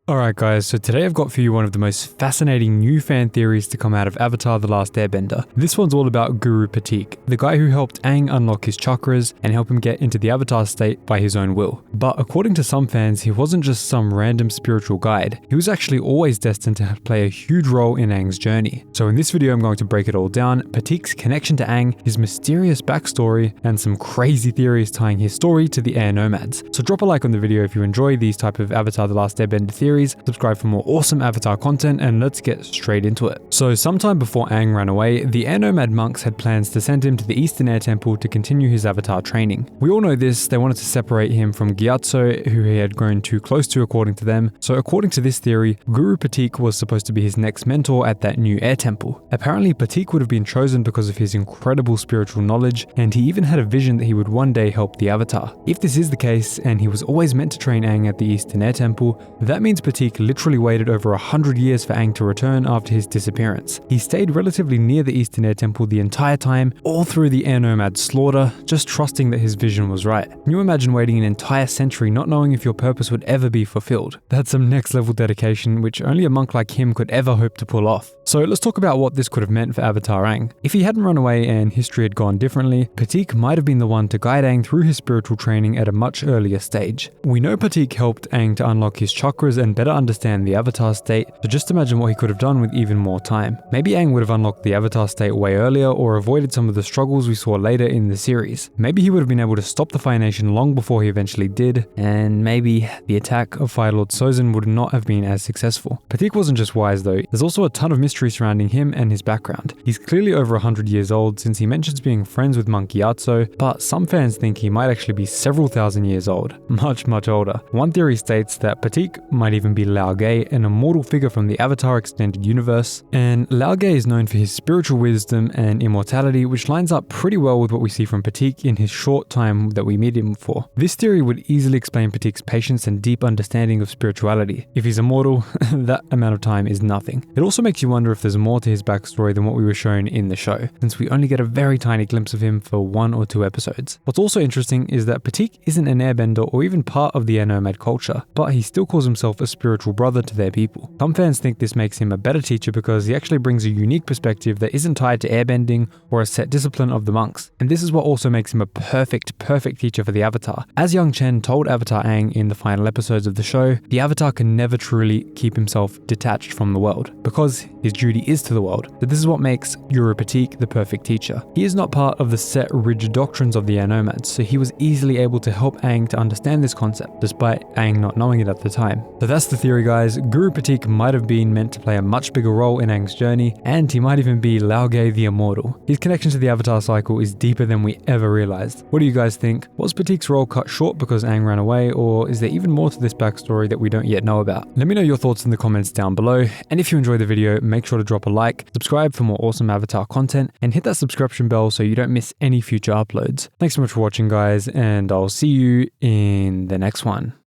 Alright guys, so today I've got for you one of the most fascinating new fan theories to come out of Avatar: The Last Airbender. This one's all about Guru Pathik, the guy who helped Aang unlock his chakras and help him get into the Avatar state by his own will. But according to some fans, he wasn't just some random spiritual guide, he was actually always destined to play a huge role in Aang's journey. So in this video I'm going to break it all down, Pathik's connection to Aang, his mysterious backstory, and some crazy theories tying his story to the air nomads. So drop a like on the video if you enjoy these type of Avatar: The Last Airbender theories. Subscribe for more awesome Avatar content, and let's get straight into it. So sometime before Aang ran away, the air nomad monks had plans to send him to the Eastern Air Temple to continue his Avatar training. We all know this, they wanted to separate him from Gyatso, who he had grown too close to according to them. So according to this theory, Guru Pathik was supposed to be his next mentor at that new air temple. Apparently Pathik would have been chosen because of his incredible spiritual knowledge, and he even had a vision that he would one day help the Avatar. If this is the case, and he was always meant to train Aang at the Eastern Air Temple, that means Pathik literally waited over 100 years for Aang to return after his disappearance. He stayed relatively near the Eastern Air Temple the entire time, all through the air nomad slaughter, just trusting that his vision was right. Can you imagine waiting an entire century not knowing if your purpose would ever be fulfilled? That's some next level dedication which only a monk like him could ever hope to pull off. So let's talk about what this could have meant for Avatar Aang. If he hadn't run away and history had gone differently, Pathik might have been the one to guide Aang through his spiritual training at a much earlier stage. We know Pathik helped Aang to unlock his chakras and better understand the Avatar state, so just imagine what he could have done with even more time. Maybe Aang would have unlocked the Avatar state way earlier or avoided some of the struggles we saw later in the series. Maybe he would have been able to stop the Fire Nation long before he eventually did, and maybe the attack of Fire Lord Sozin would not have been as successful. Pathik wasn't just wise though, there's also a ton of mystery surrounding him and his background. He's clearly over 100 years old since he mentions being friends with Monk Gyatso, but some fans think he might actually be several thousand years old. Much older. One theory states that Pathik might even be Lao Ge, an immortal figure from the Avatar extended universe, and Lao Ge is known for his spiritual wisdom and immortality, which lines up pretty well with what we see from Pathik in his short time that we meet him for. This theory would easily explain Pathik's patience and deep understanding of spirituality. If he's immortal, that amount of time is nothing. It also makes you wonder if there's more to his backstory than what we were shown in the show, since we only get a very tiny glimpse of him for 1 or 2 episodes. What's also interesting is that Pathik isn't an airbender or even part of the air nomad culture, but he still calls himself a spiritual brother to their people. Some fans think this makes him a better teacher because he actually brings a unique perspective that isn't tied to airbending or a set discipline of the monks. And this is what also makes him a perfect teacher for the Avatar. As Young Chen told Avatar Aang in the final episodes of the show, the Avatar can never truly keep himself detached from the world, because his duty is to the world. But this is what makes Guru Pathik the perfect teacher. He is not part of the set rigid doctrines of the air nomads, so he was easily able to help Aang to understand this concept, despite Aang not knowing it at the time. So that's the theory guys, Guru Pathik might have been meant to play a much bigger role in Aang's journey, and he might even be Lao Ge the Immortal. His connection to the Avatar cycle is deeper than we ever realized. What do you guys think? Was Pathik's role cut short because Aang ran away, or is there even more to this backstory that we don't yet know about? Let me know your thoughts in the comments down below, and if you enjoyed the video, make sure to drop a like, subscribe for more awesome Avatar content, and hit that subscription bell so you don't miss any future uploads. Thanks so much for watching guys, and I'll see you in the next one.